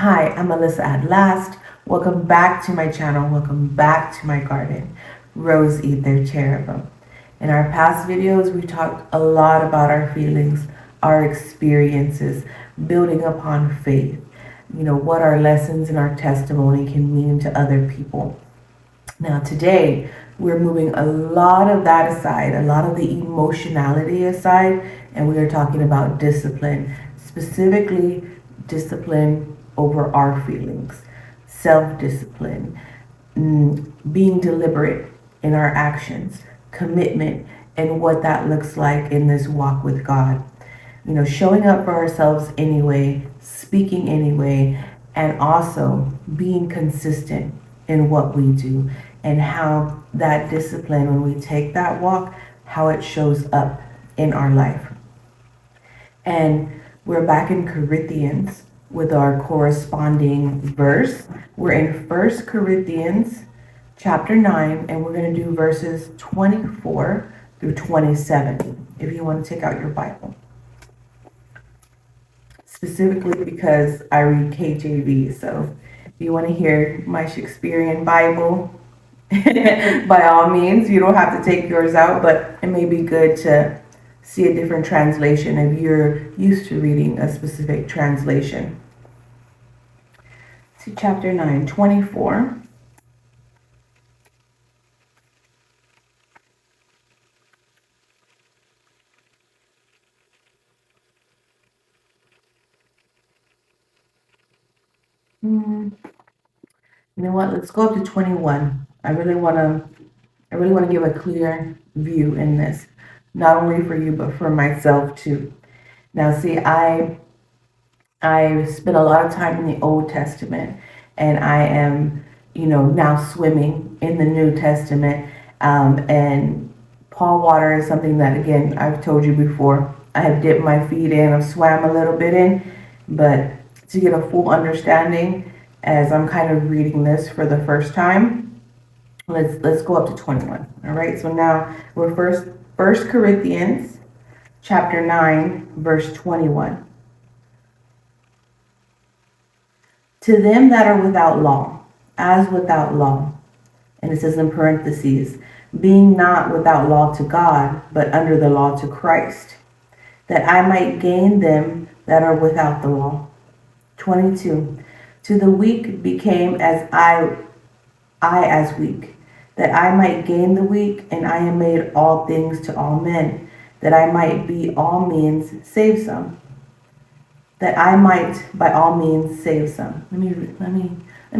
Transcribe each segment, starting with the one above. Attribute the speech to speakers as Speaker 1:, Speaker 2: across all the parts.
Speaker 1: Hi, I'm Alyssa at last. Welcome back to my channel. Welcome back to my garden. Rose Ether Cherubim. In our past videos, we talked a lot about our feelings, our experiences, building upon faith. What our lessons and our testimony can mean to other people. Now, today, we're moving a lot of that aside, a lot of the emotionality aside, and we are talking about discipline, specifically discipline over our feelings, self discipline, being deliberate in our actions, commitment, and what that looks like in this walk with God. Showing up for ourselves anyway, speaking anyway, and also being consistent in what we do and how that discipline, when we take that walk, how it shows up in our life. And we're back in Corinthians with our corresponding verse. We're in 1 Corinthians chapter 9, and we're going to do verses 24 through 27 if you want to take out your Bible. Specifically because I read KJV, so if you want to hear my Shakespearean Bible, by all means, you don't have to take yours out, but it may be good to see a different translation if you're used to reading a specific translation. See chapter 9, 24. You know what? Let's go up to 21. I really want to give a clear view in this, not only for you but for myself too. Now, see, I spent a lot of time in the Old Testament, and I am, now swimming in the New Testament. And Paul water is something that, again, I've told you before, I have dipped my feet in, I've swam a little bit in, but to get a full understanding, as I'm kind of reading this for the first time, let's go up to 21. All right, so now we're First Corinthians chapter 9, verse 21. To them that are without law, as without law, and it says in parentheses, being not without law to God, but under the law to Christ, that I might gain them that are without the law. 22. To the weak became as I as weak, that I might gain the weak, and I am made all things to all men, that I might be all means save some. That I might by all means save some. Let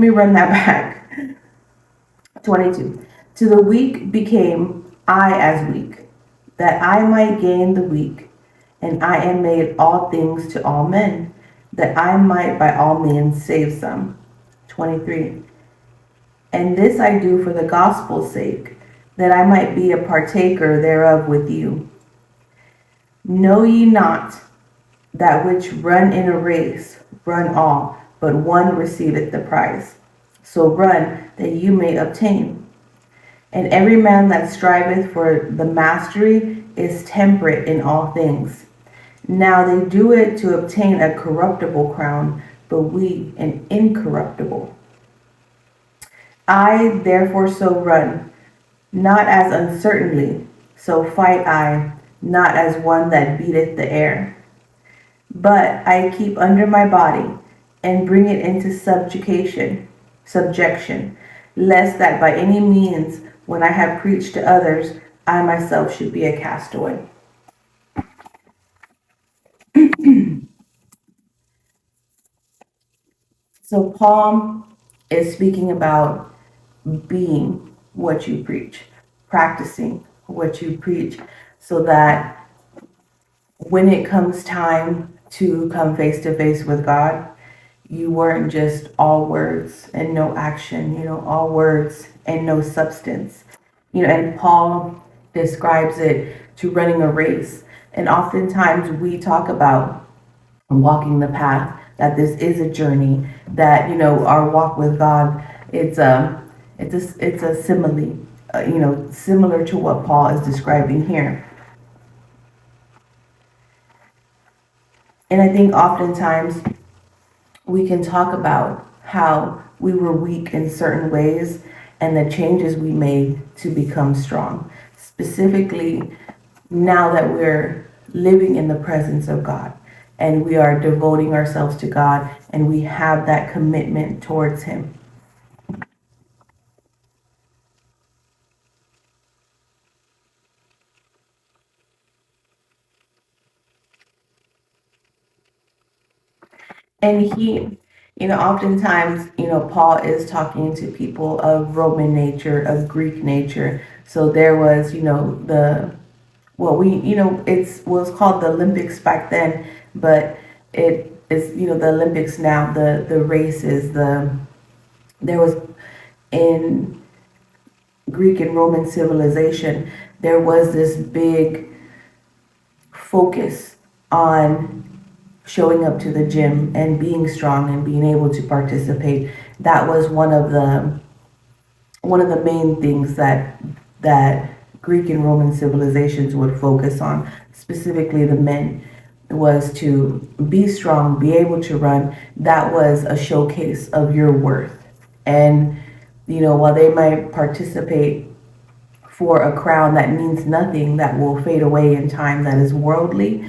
Speaker 1: me run that back. 22. To the weak became I as weak, that I might gain the weak, and I am made all things to all men, that I might by all means save some. 23. And this I do for the gospel's sake, that I might be a partaker thereof with you. Know ye not that which run in a race run all, but one receiveth the prize? So run that you may obtain. And every man that striveth for the mastery is temperate in all things. Now they do it to obtain a corruptible crown, but we an incorruptible. I therefore so run, not as uncertainly, so fight I, not as one that beateth the air. But I keep under my body, and bring it into subjection, lest that by any means, when I have preached to others, I myself should be a castaway. So Paul is speaking about being what you preach, practicing what you preach, so that when it comes time to come face to face with God, you weren't just all words and no action, all words and no substance. And Paul describes it to running a race. And oftentimes we talk about walking the path, that this is a journey, that, our walk with God, it's a simile, similar to what Paul is describing here. And I think oftentimes we can talk about how we were weak in certain ways and the changes we made to become strong. Specifically, now that we're living in the presence of God and we are devoting ourselves to God and we have that commitment towards Him. And oftentimes, Paul is talking to people of Roman nature, of Greek nature. So there was, what it was called the Olympics back then, but it is, the Olympics now, the races, there was in Greek and Roman civilization, there was this big focus on showing up to the gym and being strong and being able to participate. That was one of the main things that Greek and Roman civilizations would focus on, specifically the men, was to be strong, be able to run. That was a showcase of your worth. And while they might participate for a crown that means nothing, that will fade away in time, that is worldly,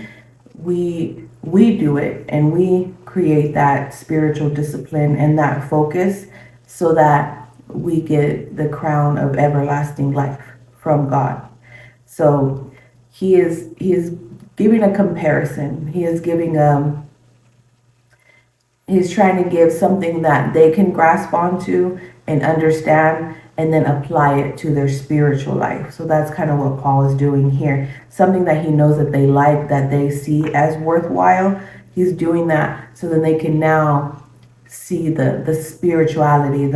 Speaker 1: we do it and we create that spiritual discipline and that focus so that we get the crown of everlasting life from God. So he is giving a comparison. He's trying to give something that they can grasp onto and understand and then apply it to their spiritual life. So that's kind of what Paul is doing here. Something that he knows that they like, that they see as worthwhile. He's doing that so then they can now see the spirituality,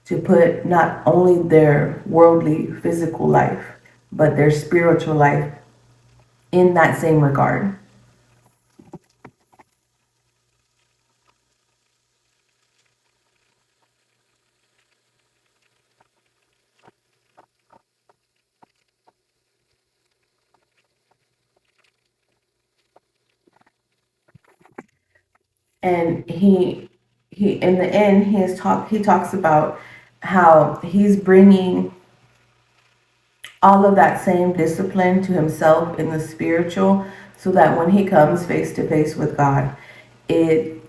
Speaker 1: to put not only their worldly physical life, but their spiritual life in that same regard. And he in the end he talks about how he's bringing all of that same discipline to himself in the spiritual, so that when he comes face to face with God, it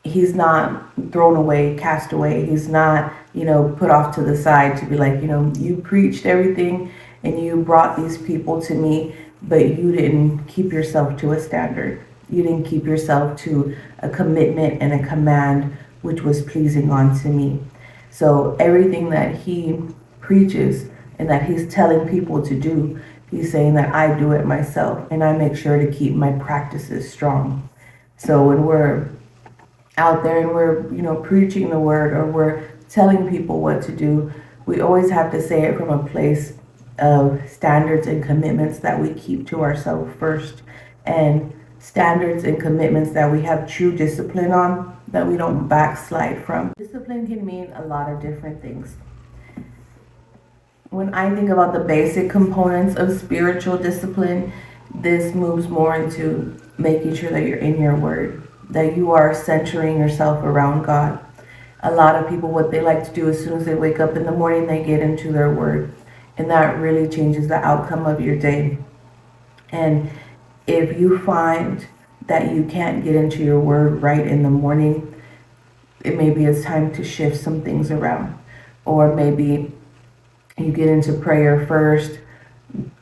Speaker 1: he's not thrown away, cast away. He's not, put off to the side to be like, you preached everything and you brought these people to me, but you didn't keep yourself to a standard. You didn't keep yourself to a commitment and a command which was pleasing unto me. So everything that he preaches and that he's telling people to do, he's saying that I do it myself and I make sure to keep my practices strong. So when we're out there and we're, preaching the word or we're telling people what to do, we always have to say it from a place of standards and commitments that we keep to ourselves first, and standards and commitments that we have true discipline on, that we don't backslide from. Discipline can mean a lot of different things. When I think about the basic components of spiritual discipline, this moves more into making sure that you're in your word, that you are centering yourself around God. A lot of people, what they like to do as soon as they wake up in the morning, they get into their word. And that really changes the outcome of your day. And if you find that you can't get into your word right in the morning, it maybe it's time to shift some things around. Or maybe you get into prayer first,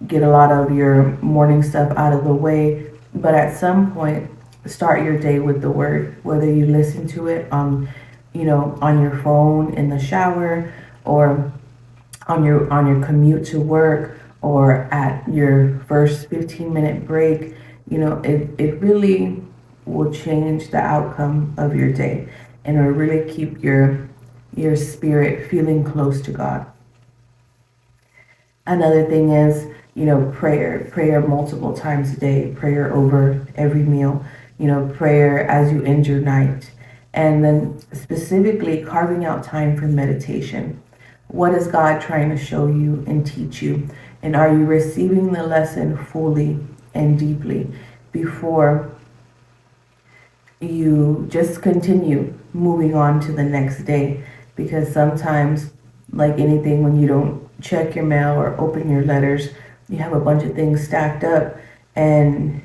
Speaker 1: get a lot of your morning stuff out of the way, but at some point start your day with the word, whether you listen to it on your phone in the shower, or on your commute to work, or at your first 15-minute break. It really will change the outcome of your day, and it'll really keep your spirit feeling close to God. Another thing is, prayer multiple times a day, prayer over every meal, prayer as you end your night. And then specifically carving out time for meditation. What is God trying to show you and teach you? And are you receiving the lesson fully and deeply before you just continue moving on to the next day, because sometimes, like anything, when you don't check your mail or open your letters, you have a bunch of things stacked up, and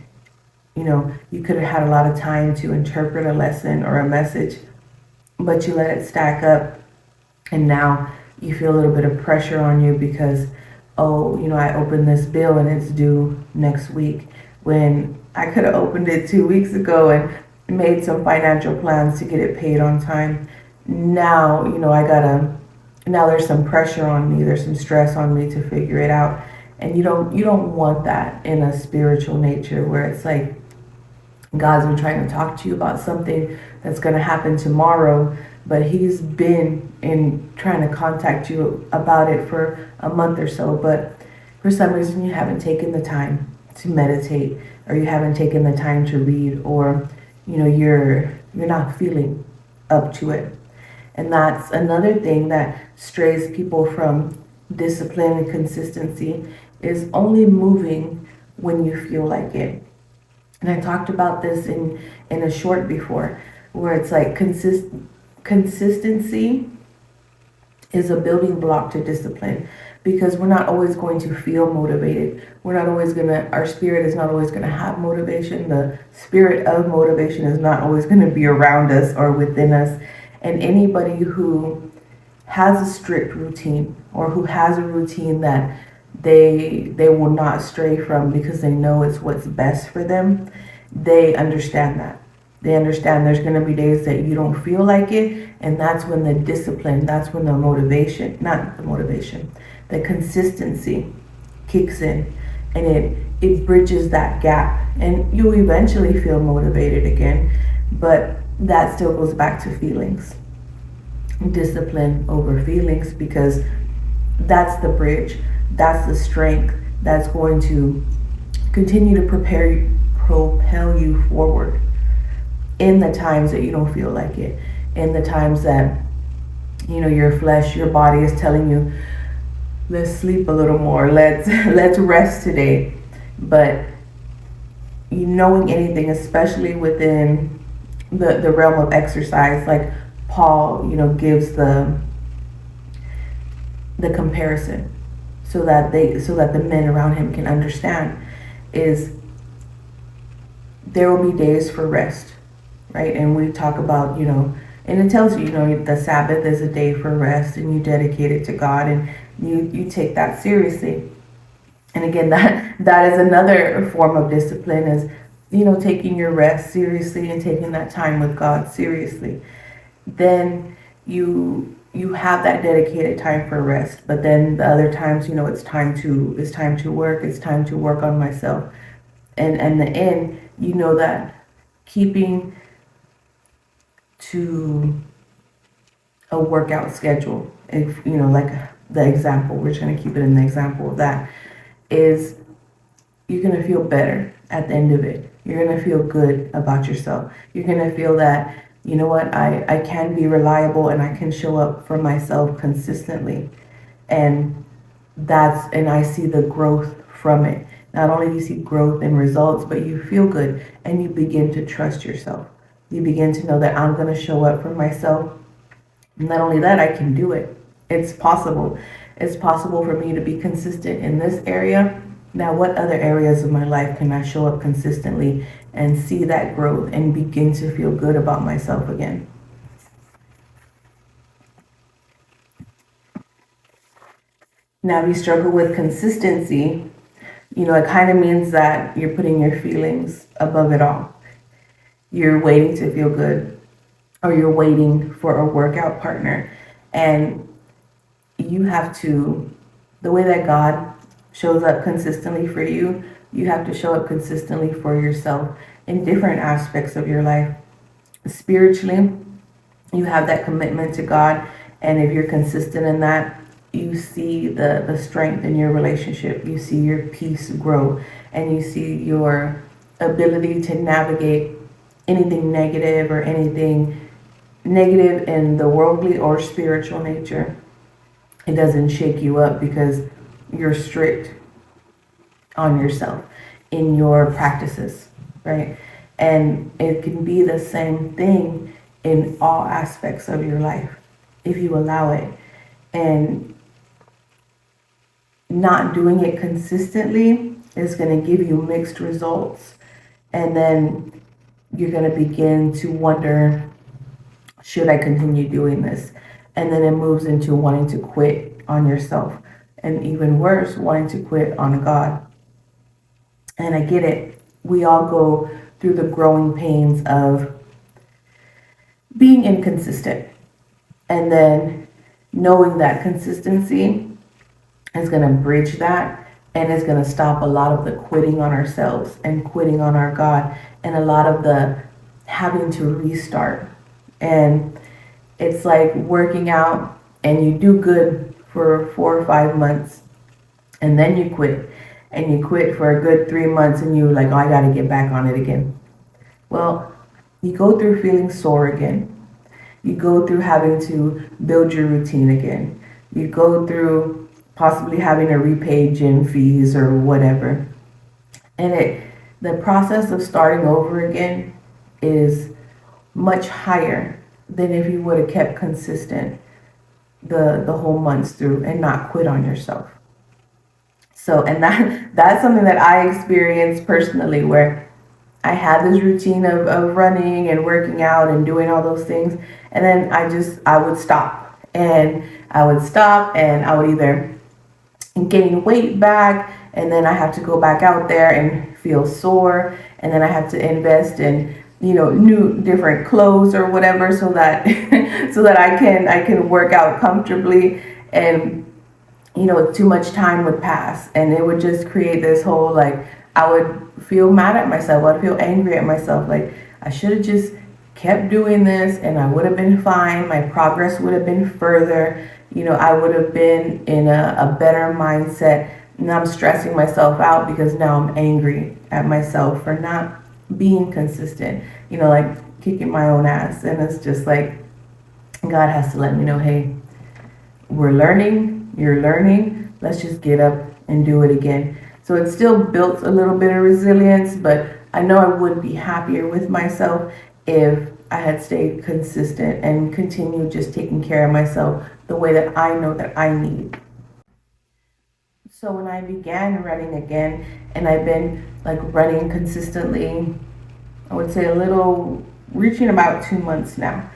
Speaker 1: you could have had a lot of time to interpret a lesson or a message, but you let it stack up, and now you feel a little bit of pressure on you because, oh, I opened this bill and it's due next week, when I could have opened it 2 weeks ago and made some financial plans to get it paid on time. Now, now there's some pressure on me, there's some stress on me to figure it out. And you don't want that in a spiritual nature, where it's like God's been trying to talk to you about something that's going to happen tomorrow, but he's been in trying to contact you about it for a month or so, but for some reason you haven't taken the time to meditate, or you haven't taken the time to read, or you're not feeling up to it. And that's another thing that strays people from discipline and consistency, is only moving when you feel like it. And I talked about this in a short before, where it's like consistency is a building block to discipline, because we're not always going to feel motivated. Our spirit is not always gonna have motivation. The spirit of motivation is not always gonna be around us or within us. And anybody who has a strict routine, or who has a routine that they will not stray from because they know it's what's best for them, they understand that. They understand there's going to be days that you don't feel like it, and that's when the discipline, that's when the the consistency kicks in, and it bridges that gap, and you eventually feel motivated again. But that still goes back to feelings, discipline over feelings, because that's the bridge, that's the strength that's going to continue to propel you forward in the times that you don't feel like it, in the times that your flesh, your body is telling you, let's sleep a little more, let's rest today. But knowing anything, especially within the realm of exercise, like Paul gives the comparison, so that the men around him can understand, is there will be days for rest, right? And we talk about, and it tells you, the Sabbath is a day for rest, and you dedicate it to God, and you take that seriously. And again, that is another form of discipline, is, taking your rest seriously and taking that time with God seriously. Then you have that dedicated time for rest, but then the other times, it's time to work on myself. And in the end, that keeping to a workout schedule, if like the example, we're trying to keep it in the example of that, is you're going to feel better at the end of it. You're going to feel good about yourself. You're going to feel that, I can be reliable, and I can show up for myself consistently. And I see the growth from it. Not only do you see growth and results, but you feel good, and you begin to trust yourself. You begin to know that I'm going to show up for myself. Not only that, I can do it. It's possible. It's possible for me to be consistent in this area. Now, what other areas of my life can I show up consistently and see that growth and begin to feel good about myself again? Now, if you struggle with consistency, it kind of means that you're putting your feelings above it all. You're waiting to feel good, or you're waiting for a workout partner. And you have to, the way that God shows up consistently for you, you have to show up consistently for yourself in different aspects of your life. Spiritually, you have that commitment to God, and if you're consistent in that, you see the strength in your relationship. You see your peace grow, and you see your ability to navigate anything negative, or anything negative in the worldly or spiritual nature. It doesn't shake you up because you're strict on yourself in your practices, right? And it can be the same thing in all aspects of your life if you allow it. And not doing it consistently is going to give you mixed results. And then you're going to begin to wonder, should I continue doing this? And then it moves into wanting to quit on yourself. And even worse, wanting to quit on God. And I get it. We all go through the growing pains of being inconsistent. And then knowing that consistency is going to bridge that, and it's going to stop a lot of the quitting on ourselves and quitting on our God, and a lot of the having to restart. And it's like working out and you do good for 4 or 5 months, and then you quit. And you quit for a good 3 months, and you're like, oh, I got to get back on it again. Well, you go through feeling sore again. You go through having to build your routine again. You go through possibly having to repay gym fees or whatever. And the process of starting over again is much higher than if you would have kept consistent the whole months through and not quit on yourself. So, and that's something that I experienced personally, where I had this routine of running and working out and doing all those things. And then I would stop, and I would either gain weight back, and then I have to go back out there and feel sore. And then I have to invest in, new different clothes or whatever, so that, so that I can work out comfortably. And, too much time would pass, and it would just create this whole, like, I would feel mad at myself. I'd feel angry at myself. Like, I should have just kept doing this and I would have been fine. My progress would have been further. I would have been in a better mindset. Now I'm stressing myself out because now I'm angry at myself for not being consistent, like kicking my own ass. And it's just like, God has to let me know, hey, we're learning, you're learning. Let's just get up and do it again. So it still built a little bit of resilience, but I know I would be happier with myself if I had stayed consistent and continued just taking care of myself the way that I know that I need. So when I began running again, and I've been like running consistently, I would say reaching about 2 months now.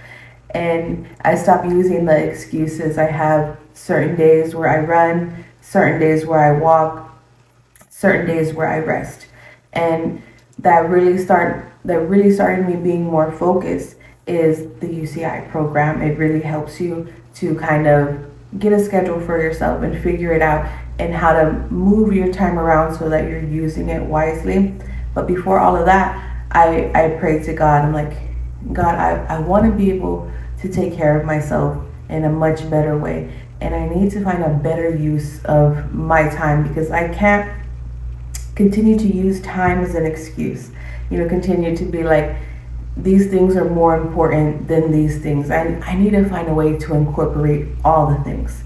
Speaker 1: And I stopped using the excuses. I have certain days where I run, certain days where I walk, certain days where I rest. And that really started me being more focused is the UCI program. It really helps you to kind of get a schedule for yourself and figure it out, and how to move your time around so that you're using it wisely. But before all of that, I prayed to God. I'm like, God, I want to be able to take care of myself in a much better way. And I need to find a better use of my time, because I can't continue to use time as an excuse. Continue to be like, these things are more important than these things. I need to find a way to incorporate all the things.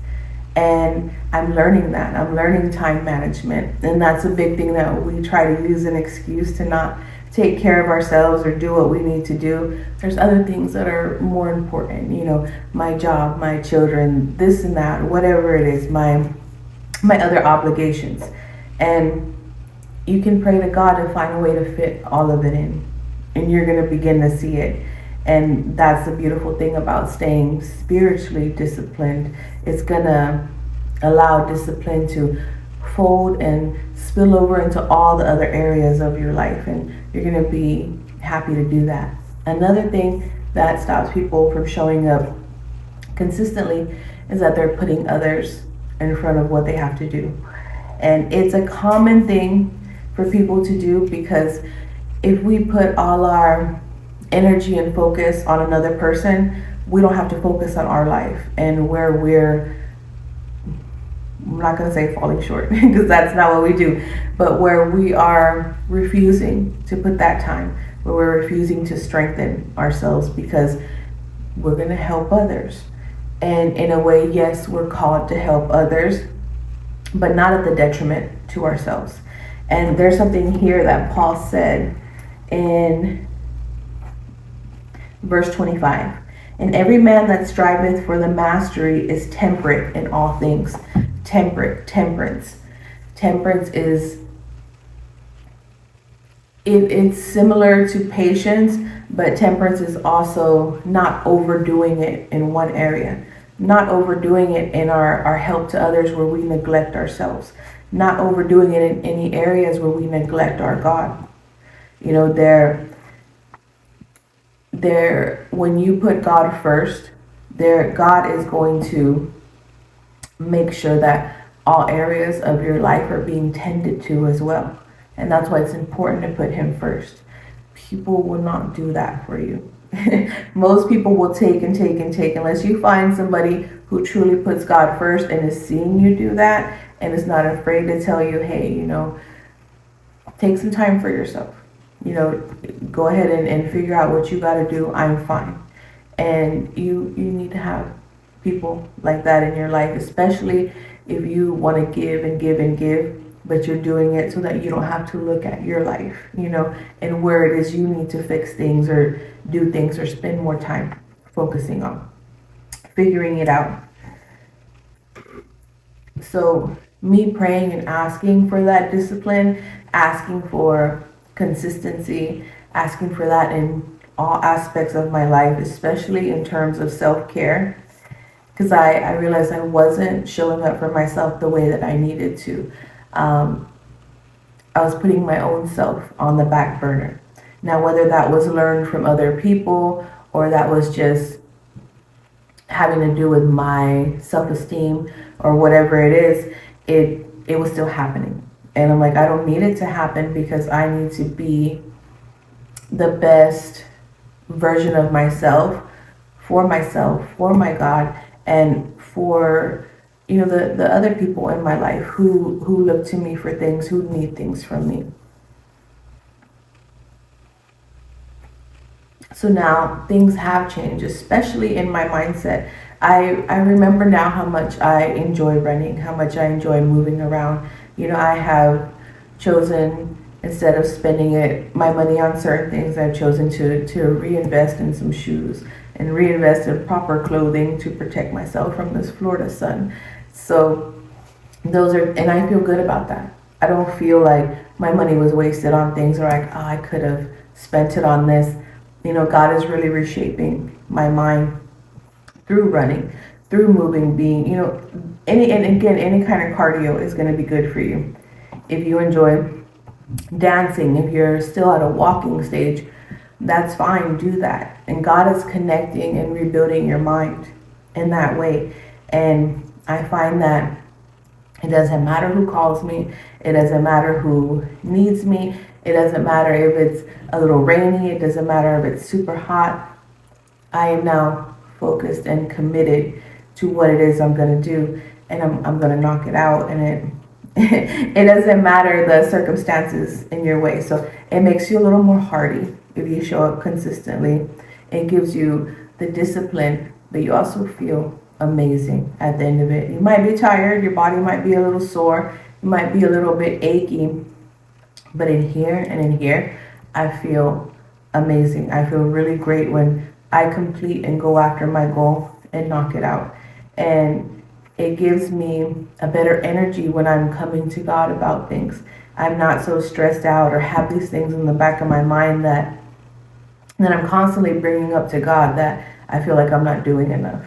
Speaker 1: And I'm learning that. I'm learning time management. And that's a big thing that we try to use an excuse to not take care of ourselves or do what we need to do. There's other things that are more important, my job, my children, this and that, whatever it is, my other obligations. And you can pray to God to find a way to fit all of it in, and you're going to begin to see it. And that's the beautiful thing about staying spiritually disciplined. It's going to allow discipline to fold and spill over into all the other areas of your life, and you're going to be happy to do that. Another thing that stops people from showing up consistently is that they're putting others in front of what they have to do. And it's a common thing for people to do, because if we put all our energy and focus on another person, we don't have to focus on our life and where I'm not going to say falling short, because that's not what we do, but where we are refusing to put that time, where we're refusing to strengthen ourselves, because we're going to help others. And in a way, yes, we're called to help others, but not at the detriment to ourselves. And there's something here that Paul said in verse 25. And every man that striveth for the mastery is temperate in all things. Temperance. Temperance is, it's similar to patience, but temperance is also not overdoing it in one area, not overdoing it in our help to others where we neglect ourselves, not overdoing it in any areas where we neglect our God. You know, when you put God first, God is going to make sure that all areas of your life are being tended to as well. And that's why it's important to put him first. People will not do that for you. Most people will take and take and take unless you find somebody who truly puts God first and is seeing you do that and is not afraid to tell you, hey, you know, take some time for yourself. You know, go ahead and figure out what you got to do. I'm fine. And you need to have people like that in your life, especially if you want to give and give and give, but you're doing it so that you don't have to look at your life, you know, and where it is you need to fix things or do things or spend more time focusing on figuring it out. So me praying and asking for that discipline, asking for consistency, asking for that in all aspects of my life, especially in terms of self-care, because I realized I wasn't showing up for myself the way that I needed to. I was putting my own self on the back burner. Now, whether that was learned from other people or that was just having to do with my self-esteem or whatever it is, it was still happening. And I'm like, I don't need it to happen because I need to be the best version of myself, for my God, and for, you know, the other people in my life who look to me for things, who need things from me. So now things have changed, especially in my mindset. I remember now how much I enjoy running, how much I enjoy moving around. You know, I have chosen, instead of spending my money on certain things, I've chosen to reinvest in some shoes and reinvest in proper clothing to protect myself from this Florida sun. So and I feel good about that. I don't feel like my money was wasted on things or like, oh, I could have spent it on this. You know, God is really reshaping my mind through running, through moving, being, you know, and again, any kind of cardio is going to be good for you. If you enjoy dancing, if you're still at a walking stage, that's fine, do that. And God is connecting and rebuilding your mind in that way. And I find that it doesn't matter who calls me, it doesn't matter who needs me, it doesn't matter if it's a little rainy, it doesn't matter if it's super hot. I am now focused and committed to what it is I'm going to do, and I'm going to knock it out. And it doesn't matter the circumstances in your way. So it makes you a little more hardy if you show up consistently. It gives you the discipline, but you also feel amazing at the end of it. You might be tired, your body might be a little sore, you might be a little bit achy, but in here, I feel amazing. I feel really great when I complete and go after my goal and knock it out. And it gives me a better energy when I'm coming to God about things. I'm not so stressed out or have these things in the back of my mind that I'm constantly bringing up to God that I feel like I'm not doing enough.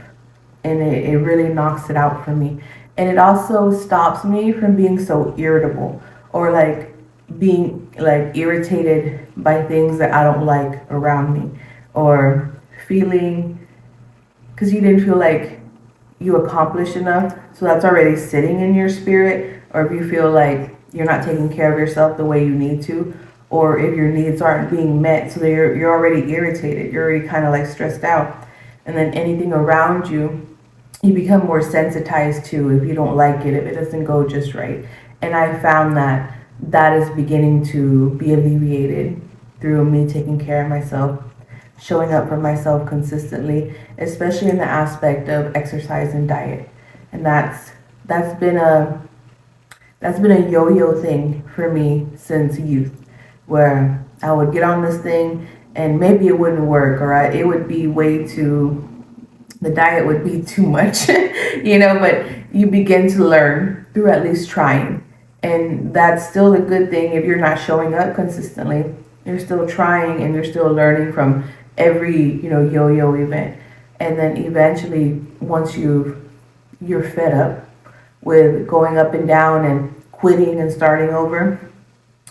Speaker 1: And it really knocks it out for me. And it also stops me from being so irritable or like being like irritated by things that I don't like around me, or feeling because you didn't feel like you accomplished enough, so that's already sitting in your spirit. Or if you feel like you're not taking care of yourself the way you need to, or if your needs aren't being met, so you're already irritated, you're already kind of like stressed out. And then anything around you become more sensitized to if you don't like it, if it doesn't go just right. And I found that is beginning to be alleviated through me taking care of myself, showing up for myself consistently, especially in the aspect of exercise and diet. And that's been a yo-yo thing for me since youth, where I would get on this thing and maybe it wouldn't work, or it would be way too, the diet would be too much, but you begin to learn through at least trying. And that's still a good thing if you're not showing up consistently. You're still trying and you're still learning from every, yo-yo event. And then eventually, once you're fed up with going up and down and quitting and starting over,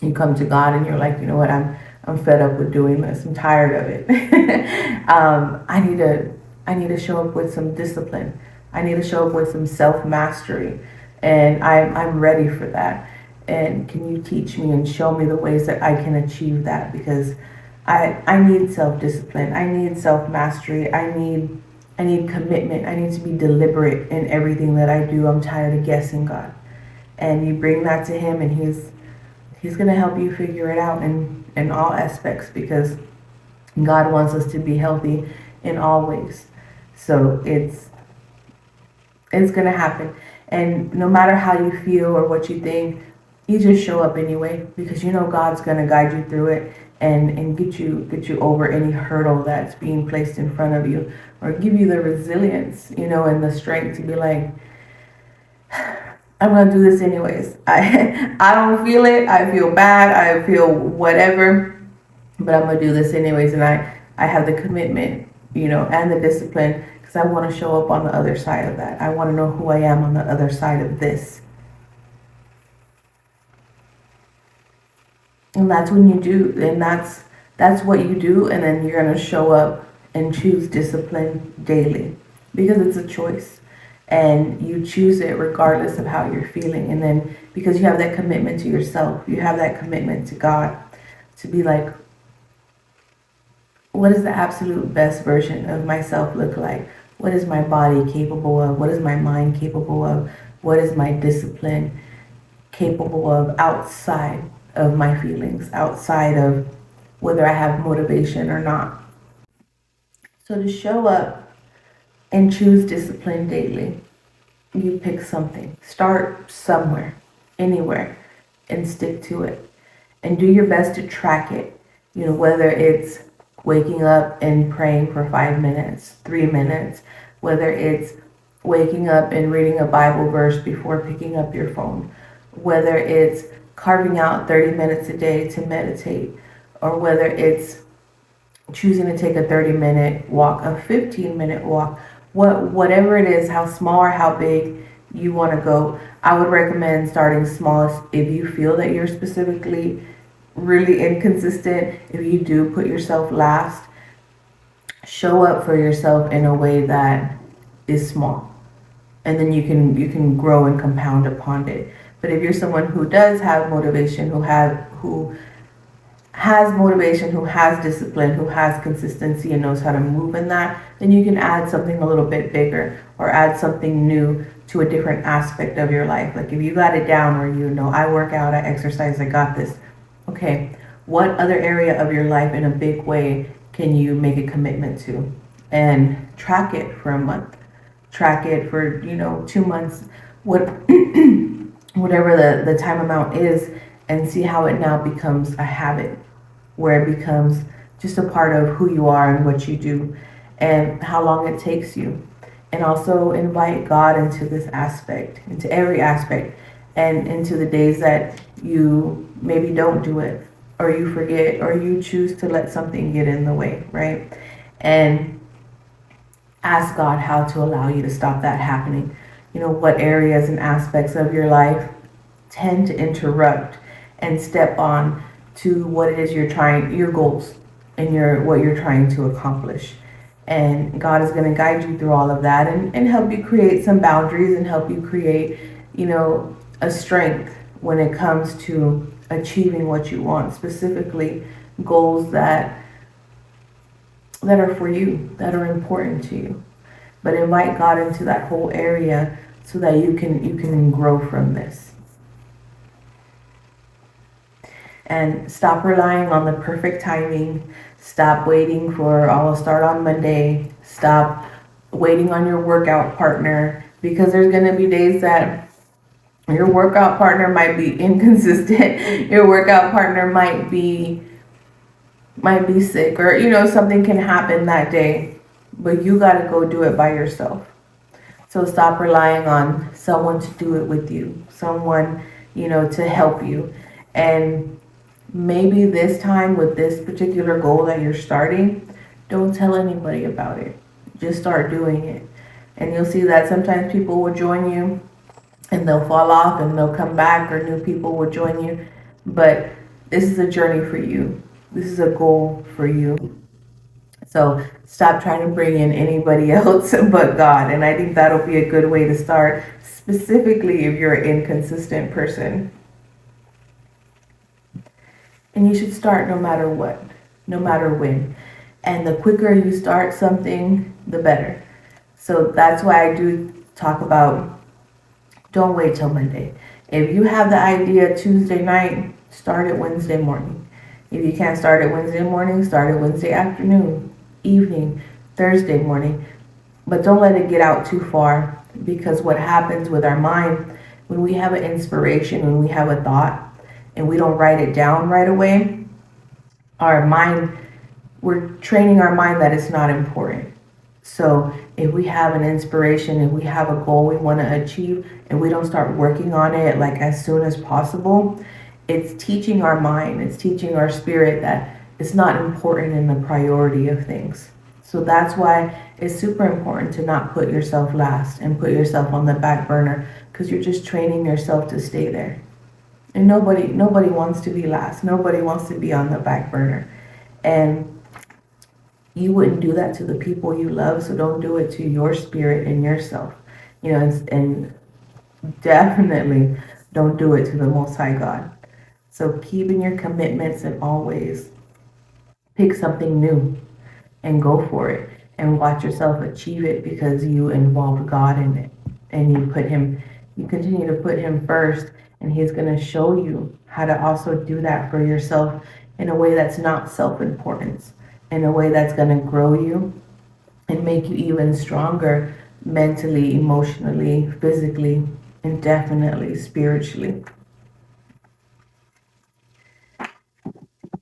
Speaker 1: you come to God and you're like, you know what, I'm fed up with doing this. I'm tired of it. I need to show up with some discipline. I need to show up with some self mastery, and I'm ready for that. And can you teach me and show me the ways that I can achieve that? Because I need self discipline. I need self mastery. I need commitment. I need to be deliberate in everything that I do. I'm tired of guessing, God. And you bring that to Him, and He's going to help you figure it out in all aspects, because God wants us to be healthy in all ways. So it's going to happen. And no matter how you feel or what you think, you just show up anyway, because God's going to guide you through it and get you over any hurdle that's being placed in front of you, or give you the resilience, and the strength to be like, I'm gonna do this anyways. I don't feel it. I feel bad. I feel whatever, but I'm gonna do this anyways. And I have the commitment, and the discipline, because I want to show up on the other side of that. I want to know who I am on the other side of this. And that's when you do, and that's what you do, and then you're gonna show up and choose discipline daily, because it's a choice. And you choose it regardless of how you're feeling. And then because you have that commitment to yourself, you have that commitment to God, to be like, what is the absolute best version of myself look like? What is my body capable of? What is my mind capable of? What is my discipline capable of outside of my feelings, outside of whether I have motivation or not? So to show up and choose discipline daily, you pick something. Start somewhere, anywhere, and stick to it. And do your best to track it. Whether it's waking up and praying for 5 minutes, 3 minutes, whether it's waking up and reading a Bible verse before picking up your phone, whether it's carving out 30 minutes a day to meditate, or whether it's choosing to take a 30-minute walk, a 15-minute walk, whatever it is, how small or how big you want to go. I would recommend starting smallest if you feel that you're specifically really inconsistent. If you do put yourself last, show up for yourself in a way that is small, and then you can grow and compound upon it. But if you're someone who does have motivation, who has motivation, who has discipline, who has consistency and knows how to move in that, then you can add something a little bit bigger, or add something new to a different aspect of your life. Like if you got it down where I work out, I exercise, I got this. Okay, what other area of your life in a big way can you make a commitment to? And track it for a month. Track it for, 2 months, whatever the time amount is, and see how it now becomes a habit, where it becomes just a part of who you are and what you do, and how long it takes you. And also invite God into this aspect, into every aspect, and into the days that you maybe don't do it, or you forget, or you choose to let something get in the way, right? And ask God how to allow you to stop that happening. What areas and aspects of your life tend to interrupt and step on to what it is your goals, and what you're trying to accomplish. And God is going to guide you through all of that, and help you create some boundaries, and help you create, a strength when it comes to achieving what you want, specifically goals that are for you, that are important to you. But invite God into that whole area so that you can grow from this. And stop relying on the perfect timing. Stop waiting for, I'll start on Monday. Stop waiting on your workout partner, because there's going to be days that your workout partner might be inconsistent. Your workout partner might be might be sick, or something can happen that day, but you got to go do it by yourself. So stop relying on someone to do it with you, someone, to help you. And maybe this time with this particular goal that you're starting, don't tell anybody about it. Just start doing it. And you'll see that sometimes people will join you and they'll fall off and they'll come back, or new people will join you. But this is a journey for you. This is a goal for you. So stop trying to bring in anybody else but God. And I think that'll be a good way to start, specifically if you're an inconsistent person. And you should start no matter what, no matter when. And the quicker you start something, the better. So that's why I do talk about, don't wait till Monday. If you have the idea Tuesday night, start it Wednesday morning. If you can't start it Wednesday morning, start it Wednesday afternoon, evening, Thursday morning. But don't let it get out too far, because what happens with our mind, when we have an inspiration, when we have a thought, and we don't write it down right away, we're training our mind that it's not important. So if we have an inspiration, if we have a goal we want to achieve, and we don't start working on it like as soon as possible, it's teaching our mind, it's teaching our spirit that it's not important in the priority of things. So that's why it's super important to not put yourself last and put yourself on the back burner, because you're just training yourself to stay there. And nobody wants to be last. Nobody wants to be on the back burner. And you wouldn't do that to the people you love, so don't do it to your spirit and yourself. And definitely don't do it to the Most High God. So keep in your commitments, and always pick something new and go for it, and watch yourself achieve it, because you involved God in it, and you continue to put him first, and he's going to show you how to also do that for yourself in a way that's not self-importance, in a way that's going to grow you and make you even stronger mentally, emotionally, physically, and definitely spiritually.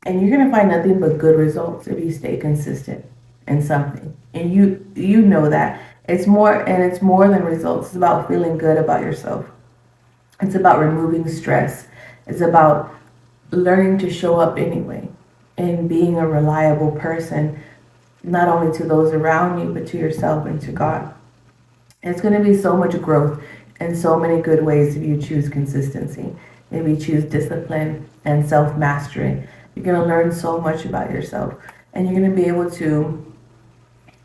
Speaker 1: And you're going to find nothing but good results if you stay consistent in something. And you know that. It's more than results. It's about feeling good about yourself. It's about removing stress. It's about learning to show up anyway, and being a reliable person, not only to those around you, but to yourself and to God. And it's going to be so much growth in so many good ways if you choose consistency, if you choose discipline and self-mastery. You're going to learn so much about yourself, and you're going to be able to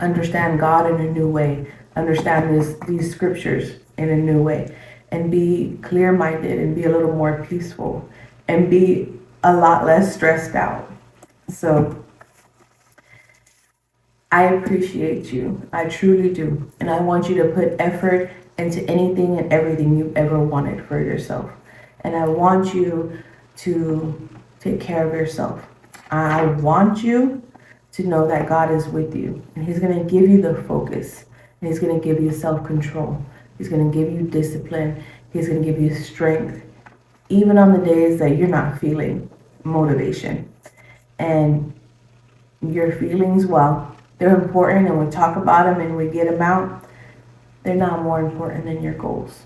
Speaker 1: understand God in a new way, understand these scriptures in a new way, and be clear-minded, and be a little more peaceful, and be a lot less stressed out. So I appreciate you. I truly do. And I want you to put effort into anything and everything you've ever wanted for yourself. And I want you to take care of yourself. I want you to know that God is with you, and he's going to give you the focus, and he's going to give you self-control. He's going to give you discipline. He's going to give you strength, even on the days that you're not feeling motivation. And your feelings, well, they're important, and we talk about them and we get them out. They're not more important than your goals.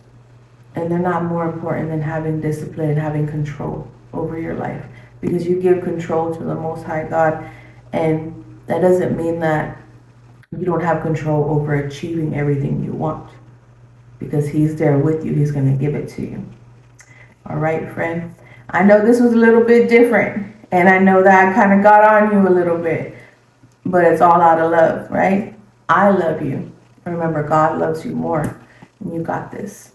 Speaker 1: And they're not more important than having discipline and having control over your life, because you give control to the Most High God. And that doesn't mean that you don't have control over achieving everything you want, because he's there with you. He's going to give it to you. All right, friend. I know this was a little bit different, and I know that I kind of got on you a little bit, but it's all out of love, right? I love you. Remember, God loves you more, and you got this.